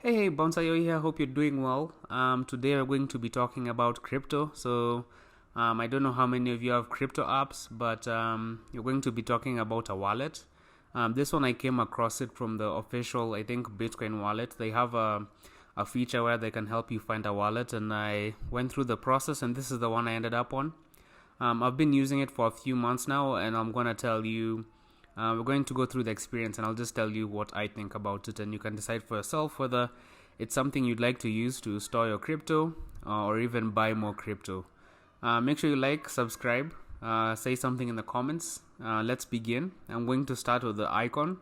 Hey, Bonsayo here. Hope you're doing well. Today we're going to be talking about crypto. I don't know how many of you have crypto apps, but you're going to be talking about a wallet. This one I came across it from the official, I think, Bitcoin wallet. They have a feature where they can help you find a wallet, and I went through the process, and this is the one I ended up on. I've been using it for a few months now, and I'm gonna tell you. We're going to go through the experience, and I'll just tell you what I think about it, and you can decide for yourself whether it's something you'd like to use to store your crypto or even buy more crypto. Make sure you like, subscribe, say something in the comments. Let's begin. I'm going to start with the icon.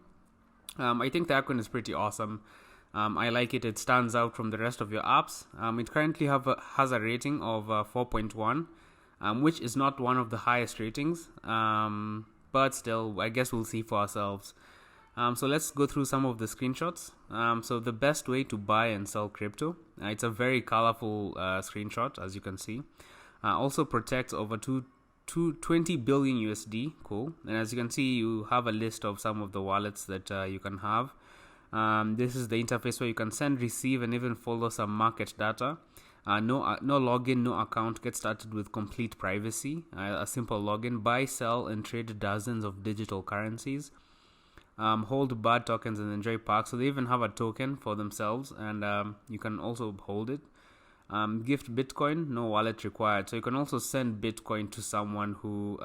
I think the icon is pretty awesome. I like it. It stands out from the rest of your apps. It currently has a rating of 4.1, which is not one of the highest ratings. But still, I guess we'll see for ourselves. So let's go through some of the screenshots. So the best way to buy and sell crypto. It's a very colorful screenshot, as you can see. Also protects over 20 billion USD. Cool. And as you can see, you have a list of some of the wallets that you can have. This is the interface where you can send, receive, and even follow some market data. No login, no account. Get started with complete privacy. A simple login. Buy, sell, and trade dozens of digital currencies. Hold BRD tokens and enjoy perks. So they even have a token for themselves, and you can also hold it. Gift Bitcoin, no wallet required. So you can also send Bitcoin to someone who,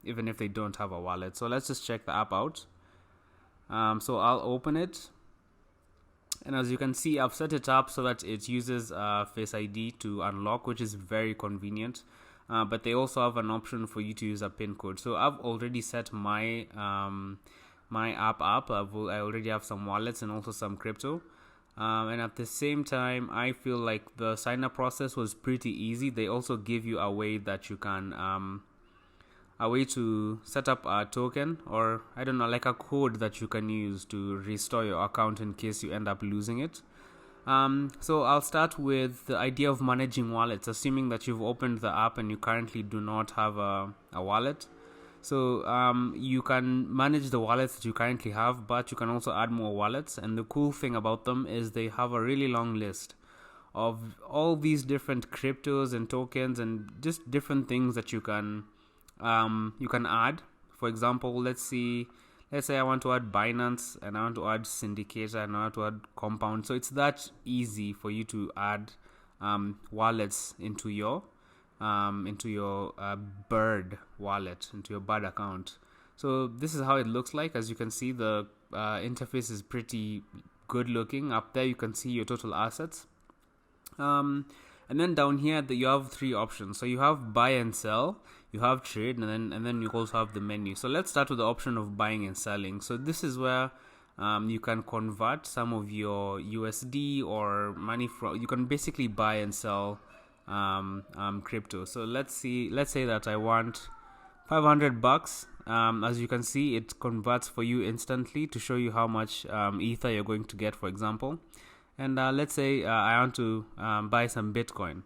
even if they don't have a wallet. So let's just check the app out. So I'll open it. And as you can see, I've set it up so that it uses Face ID to unlock, which is very convenient. But they also have an option for you to use a PIN code. So I've already set my my app up. I already have some wallets and also some crypto. And at the same time, I feel like the sign up process was pretty easy. They also give you a way that you can a way to set up a token, or I don't know, like a code that you can use to restore your account in case you end up losing it. So I'll start with the idea of managing wallets, assuming that you've opened the app and you currently do not have a wallet. So you can manage the wallets that you currently have, but you can also add more wallets. And the cool thing about them is they have a really long list of all these different cryptos and tokens and just different things that you can add. For example, let's say I want to add Binance, and I want to add Syndicator, and I want to add Compound. So it's that easy for you to add wallets into your BRD wallet, into your BRD account. So this is how it looks like. As you can see, the interface is pretty good looking. Up there you can see your total assets. And then down here you have three options. So you have buy and sell, you have trade, and then you also have the menu. So let's start with the option of buying and selling. So this is where you can convert some of your USD or money from. You can basically buy and sell crypto. So let's say that I want $500. As you can see, it converts for you instantly to show you how much ether you're going to get, for example. And let's say I want to buy some Bitcoin.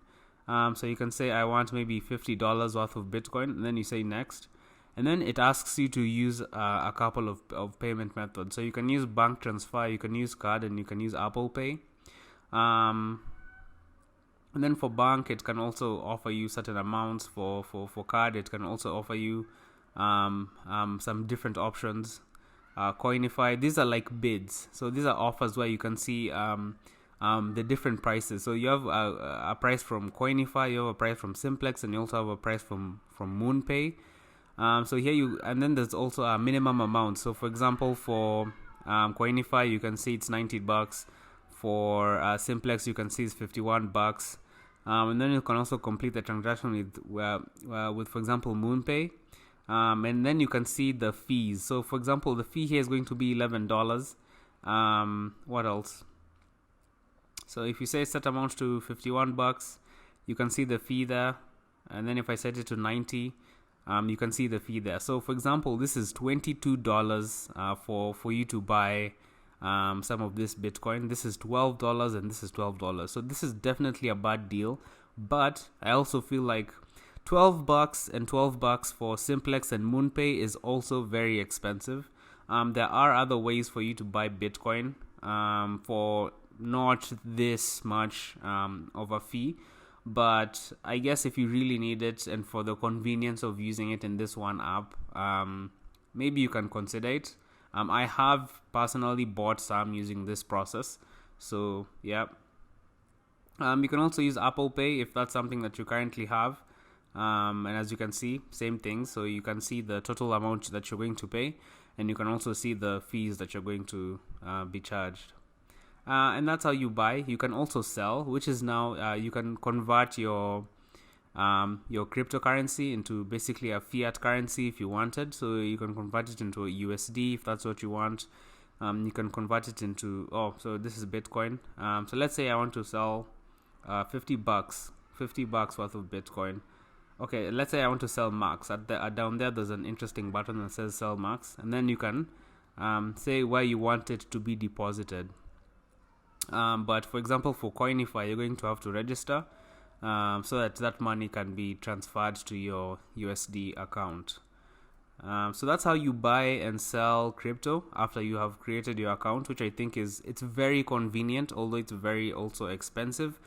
So you can say I want maybe $50 worth of Bitcoin, and then you say next. And then it asks you to use a couple of payment methods. So you can use bank transfer, you can use card, and you can use Apple Pay. And then for bank, it can also offer you certain amounts. For card, it can also offer you some different options. Coinify, these are like bids. So these are offers where you can see the different prices. So you have a price from Coinify, you have a price from Simplex, and you also have a price from MoonPay. So here and then there's also a minimum amount. So for example, for Coinify, you can see it's $90. For Simplex, you can see it's $51. And then you can also complete the transaction with for example, MoonPay. And then you can see the fees. So for example, the fee here is going to be $11. What else? So if you say set amount to $51, you can see the fee there. And then if I set it to 90, you can see the fee there. So for example, this is $22 for you to buy some of this Bitcoin. This is $12 and this is $12. So this is definitely a bad deal. But I also feel like $12 and $12 for Simplex and MoonPay is also very expensive. There are other ways for you to buy Bitcoin for not this much of a fee, but I guess if you really need it and for the convenience of using it in this one app, maybe you can consider it. I have personally bought some using this process, so yeah. You can also use Apple Pay if that's something that you currently have. And as you can see, same thing. So you can see the total amount that you're going to pay, and you can also see the fees that you're going to be charged. And that's how you buy. You can also sell, which is now you can convert your cryptocurrency into basically a fiat currency if you wanted. So you can convert it into a USD if that's what you want. You can convert it into so this is Bitcoin. So let's say I want to sell $50 worth of Bitcoin. Okay, let's say I want to sell max. Down there, there's an interesting button that says sell max, and then you can say where you want it to be deposited. But for example, for Coinify, you're going to have to register so that money can be transferred to your USD account. So that's how you buy and sell crypto after you have created your account, which I think it's very convenient, although it's very also expensive.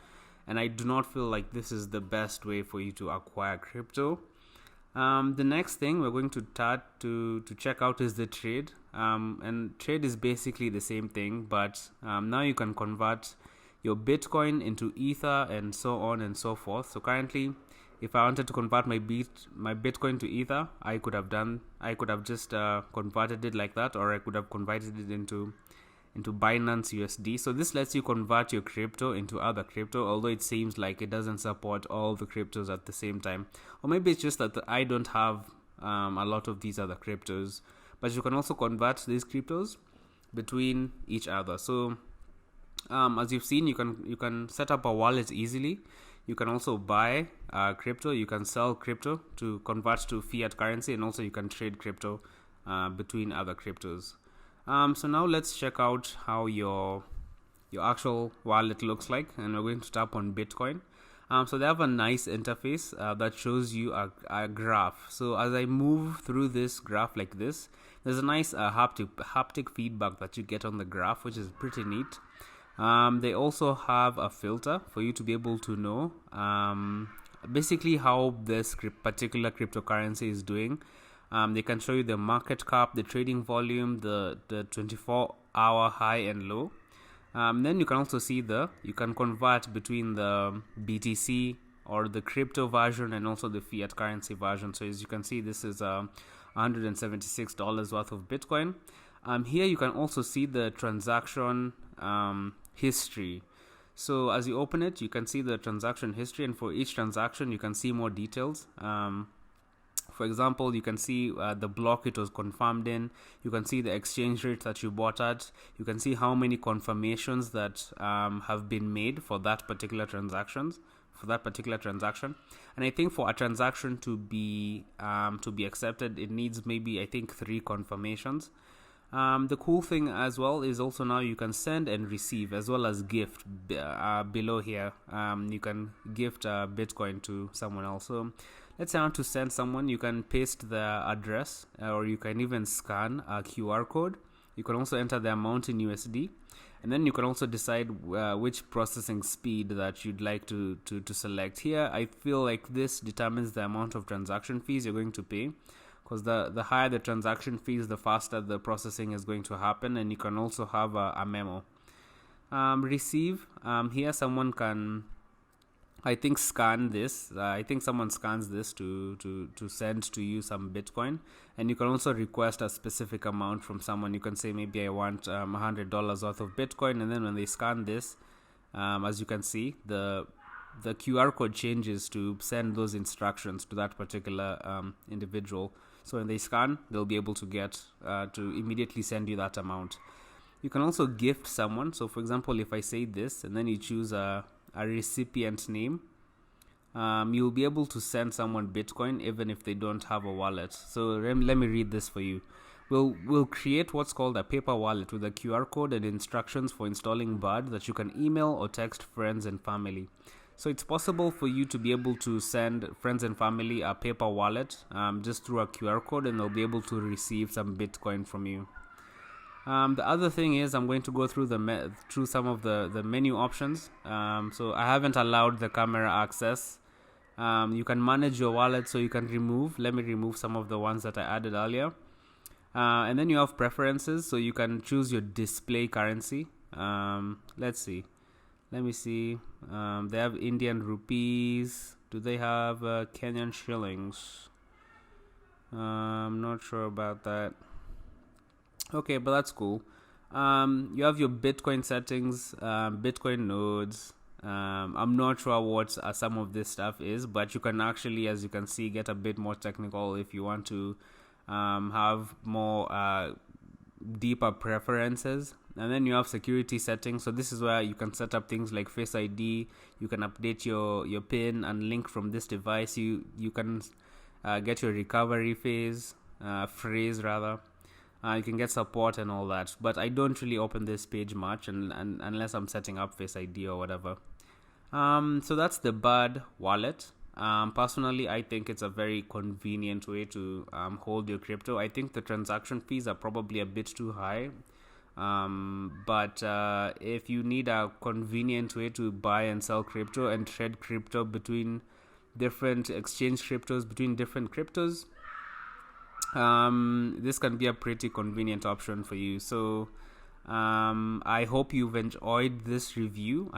And I do not feel like this is the best way for you to acquire crypto. The next thing we're going to start to check out is the trade. And trade is basically the same thing, but now you can convert your Bitcoin into Ether and so on and so forth. So currently, if I wanted to convert my Bitcoin to Ether, I could have just converted it like that, or I could have converted it into Binance USD. So this lets you convert your crypto into other crypto, although it seems like it doesn't support all the cryptos at the same time. Or maybe it's just that I don't have a lot of these other cryptos. But you can also convert these cryptos between each other. So as you've seen, you can set up a wallet easily. You can also buy crypto. You can sell crypto to convert to fiat currency, and also you can trade crypto between other cryptos. So now let's check out how your actual wallet looks like, and we're going to tap on Bitcoin. So they have a nice interface that shows you a graph. So as I move through this graph like this, there's a nice haptic feedback that you get on the graph, which is pretty neat. They also have a filter for you to be able to know basically how this particular cryptocurrency is doing. They can show you the market cap, the trading volume, the 24-hour high and low. Then you can also see you can convert between the BTC or the crypto version and also the fiat currency version. So as you can see, this is $176 worth of Bitcoin. Here you can also see the transaction history. So as you open it, you can see the transaction history, and for each transaction, you can see more details. For example, you can see the block it was confirmed in. You can see the exchange rate that you bought at. You can see how many confirmations that have been made for that particular transaction. And I think for a transaction to be accepted, it needs maybe, I think, 3 confirmations. The cool thing as well is also now you can send and receive as well as gift. Below here, you can gift Bitcoin to someone else. So let's say I want to send someone, you can paste their address, or you can even scan a QR code. You can also enter the amount in USD, and then you can also decide which processing speed that you'd like to select. Here, I feel like this determines the amount of transaction fees you're going to pay, because the higher the transaction fees, the faster the processing is going to happen. And you can also have a memo. Receive, here someone can, I think, scan this. I think someone scans this to send to you some Bitcoin. And you can also request a specific amount from someone. You can say, maybe I want $100 worth of Bitcoin. And then when they scan this, as you can see, the QR code changes to send those instructions to that particular individual. So when they scan, they'll be able to get to immediately send you that amount. You can also gift someone. So for example, if I say this and then you choose a recipient name, you'll be able to send someone Bitcoin even if they don't have a wallet. So let me read this for you. We'll create what's called a paper wallet with a QR code and instructions for installing BRD that you can email or text friends and family. So it's possible for you to be able to send friends and family a paper wallet just through a QR code, and they'll be able to receive some Bitcoin from you. The other thing is I'm going to go through through some of the menu options. So I haven't allowed the camera access. You can manage your wallet, so you can remove. Let me remove some of the ones that I added earlier. And then you have preferences, so you can choose your display currency. Let's see. Let me see. They have Indian rupees. Do they have Kenyan shillings? I'm not sure about that. Okay, but that's cool. You have your Bitcoin settings, Bitcoin nodes. I'm not sure what some of this stuff is, but you can actually, as you can see, get a bit more technical if you want to have more deeper preferences. And then you have security settings. So this is where you can set up things like Face ID. You can update your PIN and link from this device. You can get your recovery phrase rather. You can get support and all that, but I don't really open this page much and unless I'm setting up Face ID or whatever. So that's the BRD wallet. Personally, I think it's a very convenient way to hold your crypto. I think the transaction fees are probably a bit too high. But if you need a convenient way to buy and sell crypto and trade crypto between different exchange cryptos, between different cryptos, this can be a pretty convenient option for you. So I hope you've enjoyed this review.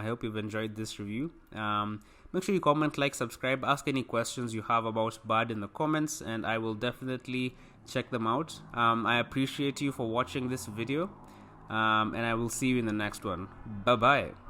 Make sure you comment, like, subscribe, ask any questions you have about BRD in the comments, and I will definitely check them out. I appreciate you for watching this video, and I will see you in the next one. Bye bye.